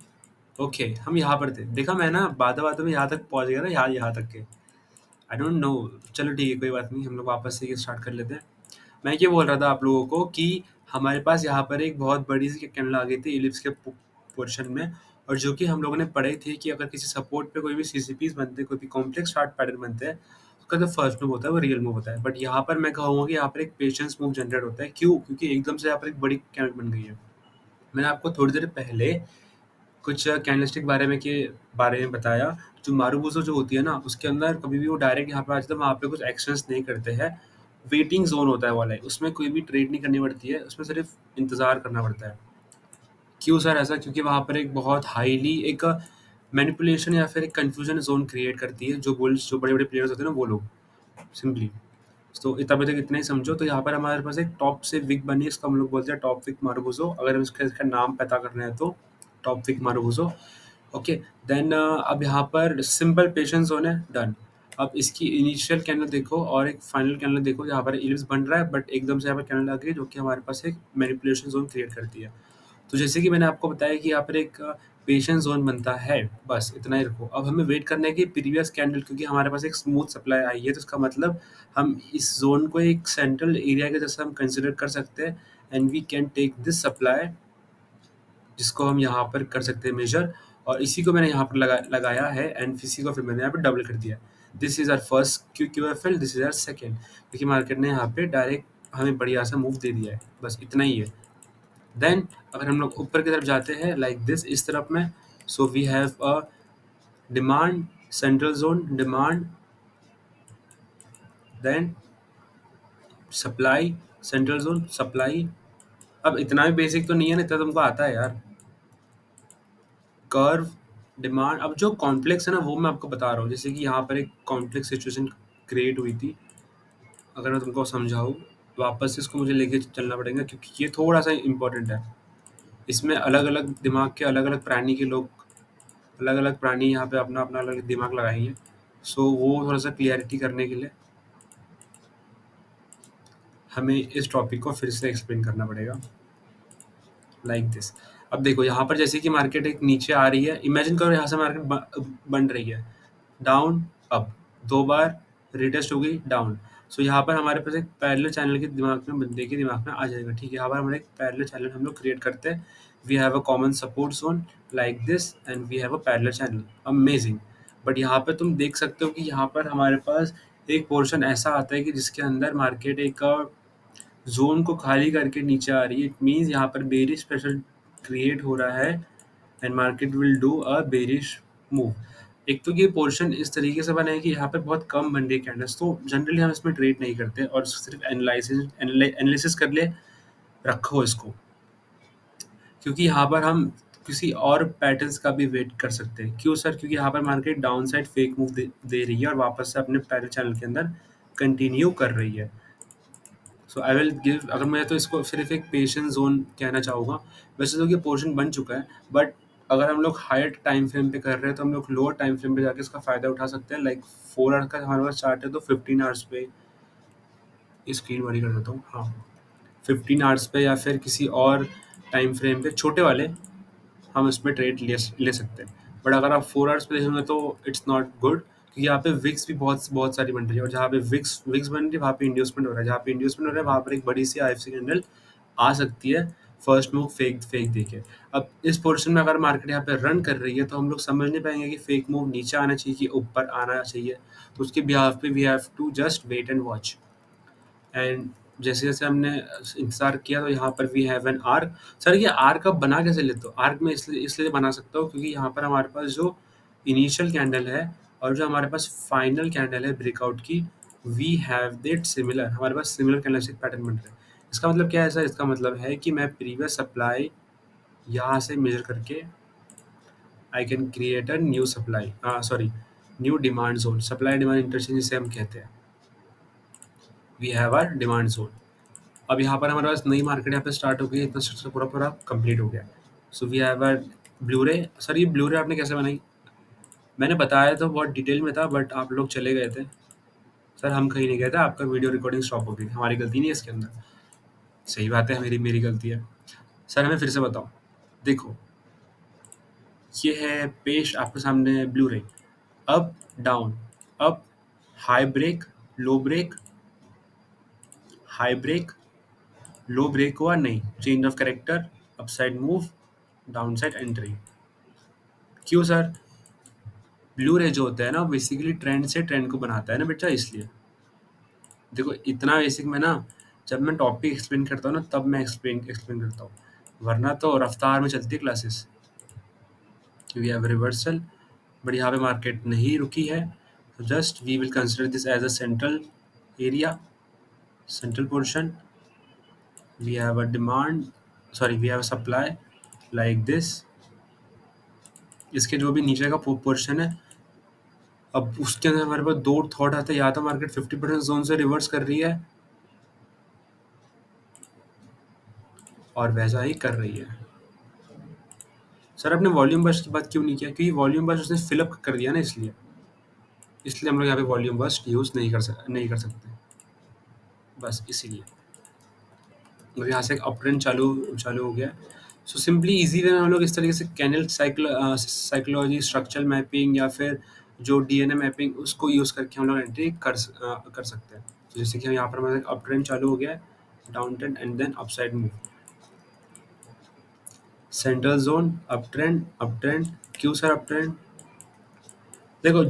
[SPEAKER 2] ओके, हम यहाँ पर थे। देखा, मैं ना बातों बातों में यहाँ तक पहुँच गया था, यहाँ यहाँ तक के। I don't know. चलो ठीक है, कोई बात नहीं, हम लोग वापस से ये स्टार्ट कर लेते हैं। मैं ये बोल रहा था आप लोगों को कि हमारे पास यहाँ पर एक बहुत बड़ी सी कैंडल आ गई थी इलिप्स के पोर्शन में, और जो कि हम लोगों ने पढ़े थे कि अगर किसी सपोर्ट पे कोई भी सीसीपीज बनते हैं, कोई भी कॉम्प्लेक्स चार्ट पैटर्न बनते हैं, उसका जो फर्स्ट मूव होता है वो रियल मूव होता है। बट यहाँ पर मैं कहूँगा कि यहाँ पर एक पेशेंस मूव जनरेट होता है। क्यों? क्योंकि एकदम से यहाँ पर एक बड़ी कैंडल बन गई है। मैंने आपको थोड़ी देर पहले कुछ कैंडलस्टिक बारे में बताया। जो मारूबूजो जो होती है ना, उसके अंदर कभी भी वो डायरेक्ट यहाँ पे आ जाता है, वहाँ पे कुछ एक्शंस नहीं करते हैं। वेटिंग जोन होता है वाला है, उसमें कोई भी ट्रेड नहीं करनी पड़ती है, उसमें सिर्फ इंतजार करना पड़ता है। क्यों सर ऐसा? क्योंकि वहाँ पर एक बहुत हाईली एक मैनिपुलेशन या फिर एक कंफ्यूजन जोन क्रिएट करती है जो बड़े बड़े प्लेयर्स होते हैं ना, वो लोग सिंपली। तो तभी तक इतना ही समझो। तो यहाँ पर हमारे पास एक टॉप से विक बनी है, इसको हम लोग बोलते हैं टॉप विक मारूबुजो। अगर हम इसका नाम पता करना है तो टॉप विक मारूबुजो। ओके, देन अब यहाँ पर सिंपल पेशेंस जोन है, डन। अब इसकी इनिशियल कैंडल देखो और एक फाइनल कैंडल देखो, यहाँ पर इलिप्स बन रहा है, बट एकदम से यहाँ पर कैंडल आ गई जो कि हमारे पास एक मैनिपुलेशन जोन क्रिएट करती है। तो जैसे कि मैंने आपको बताया कि यहाँ पर एक पेशेंस जोन बनता है, बस इतना ही रखो। अब हमें वेट करना है कि प्रीवियस कैंडल, क्योंकि हमारे पास एक स्मूथ सप्लाई आई है, तो इसका मतलब हम इस जोन को एक सेंट्रल एरिया के जैसा हम कंसिडर कर सकते हैं। And we can take this supply, जिसको हम यहाँ पर कर सकते हैं मेजर, और इसी को मैंने यहाँ पर लगाया है, एंड इसी को फिर मैंने यहाँ पर डबल कर दिया। This is our first QQFL, this is our second, क्योंकि मार्केट ने यहाँ पे डायरेक्ट हमें बढ़िया सा मूव दे दिया है, बस इतना ही है। देन अगर हम लोग ऊपर की तरफ जाते हैं लाइक दिस, इस तरफ में, so we have a demand central zone, demand, then supply central zone, supply. अब इतना भी बेसिक तो नहीं है ना, इतना तुमको आता है यार। Curve, demand. अब जो कॉम्प्लेक्स है ना, वो मैं आपको बता रहा हूँ। जैसे कि यहाँ पर एक कॉम्प्लेक्स सिचुएशन क्रिएट हुई थी, अगर मैं तुमको समझाऊँ, वापस से इसको मुझे लेके चलना पड़ेगा क्योंकि ये थोड़ा-सा इम्पोर्टेंट है। इसमें अलग-अलग दिमाग के अलग-अलग प्राणी के लोग, अलग-अलग प्राणी यहाँ पे अपना-अपना अलग दिमाग लगाएँगे। सो वो थोड़ा-सा क्लैरिटी करने के लिए हमें इस टॉपिक को फिर से एक्सप्लेन करना पड़ेगा, लाइक दिस। अब देखो यहाँ पर जैसे कि मार्केट एक नीचे आ रही है, इमेजिन करो यहाँ से मार्केट बन रही है, डाउन अप, 2 बार रिटेस्ट हो गई डाउन। सो यहाँ पर हमारे पास एक पैरेलल चैनल के दिमाग में, बंदे के दिमाग में आ जाएगा, ठीक है, यहाँ पर हमारे एक पैरेलल चैनल हम लोग क्रिएट करते हैं। We have a common support zone like this and we have a parallel channel, amazing. But यहाँ पे तुम देख सकते हो कि यहाँ पर हमारे पास एक पोर्शन ऐसा आता है कि जिसके अंदर मार्केट एक ज़ोन को खाली करके नीचे आ रही है। इट मीन्स यहाँ पर बेरिश प्रेशर क्रिएट हो रहा है and market will do a bearish move. एक तो ये पोर्शन इस तरीके से बना है कि यहाँ पे बहुत कम बन रही है कैंडल्स, तो जनरली हम इसमें ट्रेड नहीं करते और सिर्फ एनालिसिस कर ले रखो इसको, क्योंकि यहाँ पर हम किसी और पैटर्न्स का भी वेट कर सकते हैं। क्यों सर? क्योंकि यहाँ पर market down side fake move दे रही है और वापस से अपने पैरेलल चैनल के अंदर कंटिन्यू कर रही है। सो आई विल गिव, अगर मैं तो इसको सिर्फ एक पेशेंस जोन कहना चाहूँगा। वैसे तो ये पोर्शन बन चुका है, बट अगर हम लोग हायर टाइम फ्रेम पे कर रहे हैं तो हम लोग लोअर टाइम फ्रेम पे जाके इसका फ़ायदा उठा सकते हैं। लाइक 4 आवर्स का हमारे पास चार्ट है, तो 15 आवर्स पे, स्क्रीन बड़ी कर देता हूँ, हाँ, 15 आवर्स पे या फिर किसी और टाइम फ्रेम पे छोटे वाले हम इसमें ट्रेड ले सकते हैं। बट अगर आप 4 आवर्स पे देखेंगे तो इट्स नॉट गुड, क्योंकि यहाँ पे विक्स भी बहुत बहुत सारी बन रही है और जहाँ पे विक्स विक्स बन रही है वहाँ पे इंड्यूसमेंट हो रहा है, जहाँ पे इंड्यूसमेंट हो रहा है वहाँ पर एक बड़ी सी आईएफसी कैंडल आ सकती है फर्स्ट मूव फेक फेक देके। अब इस पोर्शन में अगर मार्केट यहाँ पे रन कर रही है तो हम लोग समझ नहीं पाएंगे कि फेक मूव नीचे आना चाहिए कि ऊपर आना चाहिए, तो उसके बिहाफ पे we have to just wait and watch. And जैसे-जैसे हमने इंतज़ार किया तो यहाँ पर we have an arc. Sir ये आर्क आप बना कैसे लेते हो? आर्क मैं इसलिए बना सकता हूँ क्योंकि यहाँ पर हमारे पास जो इनिशियल कैंडल है और जो हमारे पास फाइनल कैंडल है ब्रेकआउट की, वी हैव दैट सिमिलर, हमारे पास सिमिलर कैंडलस्टिक पैटर्न बन रहा है। इसका मतलब क्या है सर? इसका मतलब है कि मैं प्रीवियस सप्लाई यहाँ से मेज़र करके I can create a new supply, sorry, new demand zone, supply demand interchange जिसे हम कहते हैं। We have a demand zone. अब यहाँ पर हमारे पास नई मार्केट यहाँ पे स्टार्ट हो गई है, इतना स्ट्रक्चर पूरा पूरा कंप्लीट हो गया। So we have a blue ray. Sir ये ब्लू रे आपने कैसे बनाई? मैंने बताया तो बहुत डिटेल में था, बट आप लोग चले गए थे। सर हम कहीं नहीं गए थे, आपका वीडियो रिकॉर्डिंग स्टॉप हो गई, हमारी गलती नहीं है इसके अंदर। सही बात है, मेरी मेरी गलती है। सर हमें फिर से बताओ, देखो ये है पेश आपके सामने blue ray, up down, up, high break, low break, high break, low break हुआ नहीं, change of character, upside move, down side entry. क्यों सर? ब्लू रे जो होता है ना, बेसिकली ट्रेंड से ट्रेंड को बनाता है ना बेटा, इसलिए। देखो इतना बेसिक में ना, जब मैं टॉपिक एक्सप्लेन करता हूँ ना तब मैं एक्सप्लेन करता हूँ, वरना तो रफ्तार में चलती है classes. We have reversal, but यहाँ पे मार्केट नहीं रुकी है, तो just we will consider this as a central area, central portion. We have a demand, sorry we have a supply like this. इसके जो भी नीचे का पोर्शन है, अब उसके अंदर हमारे पास दो थॉट आते हैं, या तो मार्केट 50% जोन से रिवर्स कर रही है और वैसा ही कर रही है। सर आपने वॉल्यूम बस्ट की बात क्यों नहीं किया? क्योंकि वॉल्यूम बस्ट उसने फिलअप कर दिया ना, इसलिए हम लोग यहाँ पे वॉल्यूम बस्ट यूज़ नहीं कर सकते, बस इसीलिए। और यहाँ से एक अप ट्रेंड चालू चालू हो गया। सो सिंपली इजी वे में हम लोग इस तरीके से कैनल साइकोलॉजी, स्ट्रक्चरल मैपिंग या फिर जो डीएनए मैपिंग, उसको यूज़ करके हम लोग एंट्री कर सकते हैं। तो जैसे कि हम यहाँ पर हमारा एक अप ट्रेंड चालू हो गया है, downtrend and then upside move, central zone, uptrend. क्यों सर अप ट्रेंड? देखो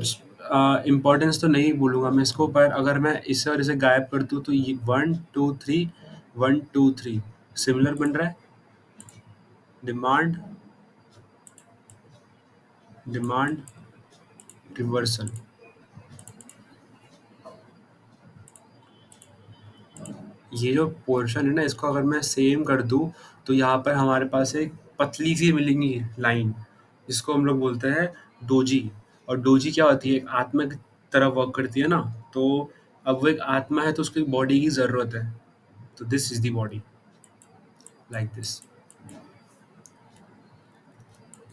[SPEAKER 2] इम्पोर्टेंस तो नहीं बोलूँगा मैं इसको, पर अगर मैं इसे और इसे गायब कर दूँ तो ये 1 2 3 1 2 3 सिमिलर बन रहा है। Demand, demand, reversal. ये जो पोर्शन है ना, इसको अगर मैं सेम कर दूँ तो यहाँ पर हमारे पास एक पतली सी मिलेंगी लाइन, जिसको हम लोग बोलते हैं डोजी। और डोजी क्या होती है? एक आत्मा की तरह वर्क करती है ना, तो अब वो एक आत्मा है तो उसको एक बॉडी की ज़रूरत है, तो this is the body, like this.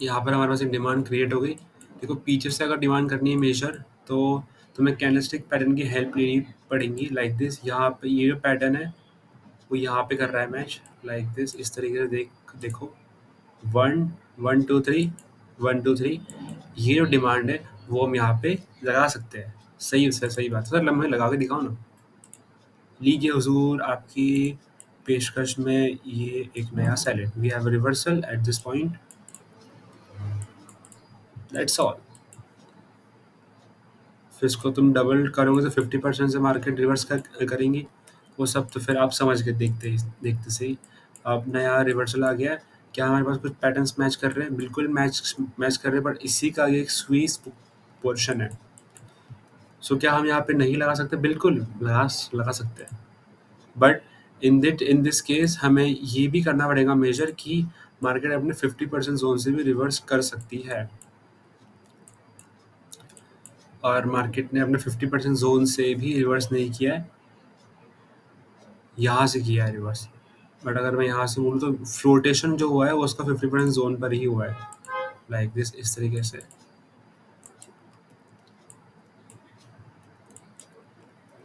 [SPEAKER 2] यहाँ पर हमारे पास एक डिमांड क्रिएट हो गई। देखो पीछे से अगर डिमांड करनी है मेजर, तो तुम्हें कैंडलस्टिक पैटर्न की हेल्प लेनी पड़ेगी, लाइक दिस। यहाँ पे ये जो पैटर्न है वो यहाँ पे कर रहा है मैच, लाइक दिस। इस तरीके से देखो 1 1 2 3 1 2 3, ये जो डिमांड है वो हम यहाँ पे लगा सकते हैं। सही सही बात है सर, लम्हे लगा के दिखाओ ना। लीजिए हुजूर आपकी पेशकश में ये एक नया सैलेड, we have reversal at this point, that's all. फिर इसको तुम डबल करोगे तो 50% से मार्केट रिवर्स करेंगी, वो सब तो फिर आप समझ के देखते सही। अब नया रिवर्सल आ गया है, क्या हमारे पास कुछ पैटर्न्स मैच कर रहे हैं? बिल्कुल मैच कर रहे हैं, बट इसी का ये एक स्क्वीज पोर्शन है। सो क्या हम यहाँ पे नहीं लगा सकते? बिल्कुल लगा सकते हैं, बट इन दिस केस हमें ये भी करना पड़ेगा मेजर कि मार्केट अपने 50% जोन से भी रिवर्स कर सकती है, और मार्केट ने अपने 50% जोन से भी रिवर्स नहीं किया है, यहाँ से किया है रिवर्स। बट अगर मैं यहाँ से बोलूँ तो फ्लोटेशन जो हुआ है वो उसका 50% जोन पर ही हुआ है, लाइक दिस, इस तरीके से।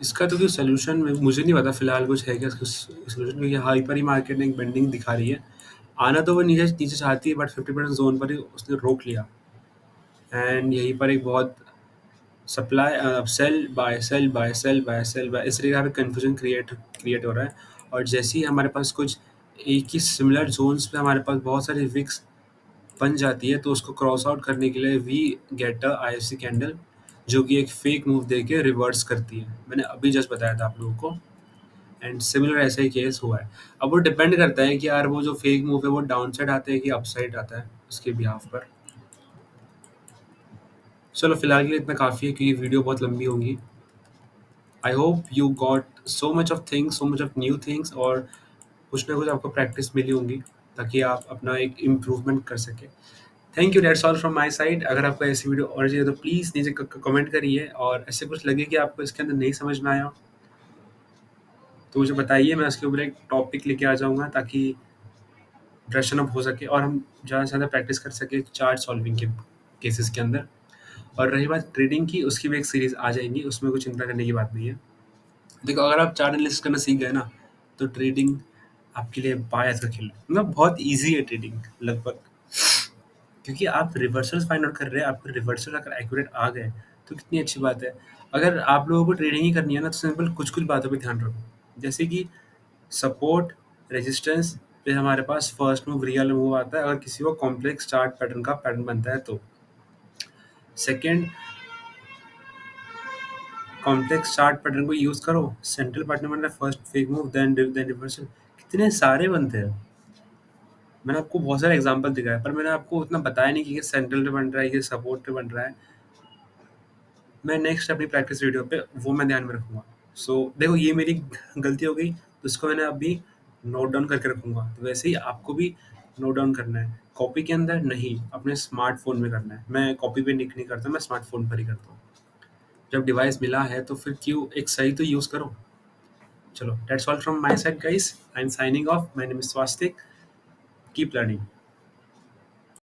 [SPEAKER 2] इसका तो कोई सोल्यूशन मुझे नहीं पता फिलहाल कुछ है क्या इसका सोल्यूशन, क्योंकि हाइपर ही मार्केट ने एक बेंडिंग दिखा रही है। आना तो वो नीचे नीचे चाहती है, बट 50% जोन पर ही उसने रोक लिया, एंड यहीं पर एक बहुत supply sell buy sell buy sell buy sell buy, इस तरीके का कन्फ्यूजन क्रिएट हो रहा है। और जैसे ही हमारे पास कुछ एक ही सिमिलर जोन्स पे हमारे पास बहुत सारी विक्स बन जाती है, तो उसको क्रॉस आउट करने के लिए we get a IFC candle, जो कि एक फेक मूव दे के रिवर्स करती है। मैंने अभी जस्ट बताया था आप लोगों को, एंड सिमिलर ऐसा ही केस हुआ है। अब वो डिपेंड करता है कि यार वो जो फेक मूव है वो डाउन साइड आता है कि अप साइड आता है, उसके बिहाफ पर। चलो फिलहाल के लिए इतना काफ़ी है, क्योंकि वीडियो बहुत लंबी होगी। I hope you got so much of things, so much of new things, और कुछ ना कुछ आपको प्रैक्टिस मिली होंगी, ताकि आप अपना एक इम्प्रूवमेंट कर सकें। Thank you, that's all from my side. अगर आपको ऐसी वीडियो और चाहिए तो प्लीज़ नीचे कमेंट करिए, और ऐसे कुछ लगे कि आपको इसके अंदर नहीं समझ में आया तो मुझे बताइए, मैं उसके ऊपर एक टॉपिक लेके आ जाऊँगा, ताकि ब्रशन अप हो सके और हम ज़्यादा से ज़्यादा प्रैक्टिस कर सके चार्ट सॉल्विंग के केसेस के अंदर। और रही बात ट्रेडिंग की, उसकी भी एक सीरीज़ आ जाएगी, उसमें कोई चिंता करने की बात नहीं है। देखो अगर आप चार्ट एनालिसिस करना सीख गए ना, तो ट्रेडिंग आपके लिए बायस का खेल है। मतलब बहुत ईज़ी है ट्रेडिंग लगभग, क्योंकि आप रिवर्सल्स फाइंड आउट कर रहे हैं, आपके रिवर्सल अगर एक्यूरेट आ गए तो कितनी अच्छी बात है। अगर आप लोगों को ट्रेडिंग ही करनी है ना, तो सिंपल कुछ-कुछ बातों पे ध्यान रखो। जैसे कि सपोर्ट, रेजिस्टेंस पे हमारे पास फर्स्ट मूव रियल मूव आता है, अगर किसी को कॉम्प्लेक्स चार्ट पैटर्न का पैटर्न बनता है तो। सेकंड, कॉम्प्लेक्स चार्ट पैटर्न को यूज़ करो, सेंट्रल पैटर्न बन रहा है, first fake move then reversal, कितने सारे बनते हैं। मैंने आपको बहुत सारे एग्जांपल दिखाए, पर मैंने आपको उतना बताया नहीं कि ये सेंट्रल पे बन रहा है, ये सपोर्ट पे बन रहा है। मैं नेक्स्ट अपनी प्रैक्टिस वीडियो पे वो मैं ध्यान में रखूँगा। सो देखो ये मेरी गलती हो गई, तो इसको मैंने अभी नोट डाउन करके रखूँगा। तो वैसे ही आपको भी नोट डाउन करना है, कॉपी के अंदर नहीं, अपने स्मार्टफ़ोन में करना है। मैं कॉपी पे नहीं करता, मैं स्मार्टफ़ोन पर ही करता हूँ। जब डिवाइस मिला है तो फिर क्यों एक सही तो यूज़ करो। चलो that's all from my side guys, I am signing off, my name is Swastik, keep learning.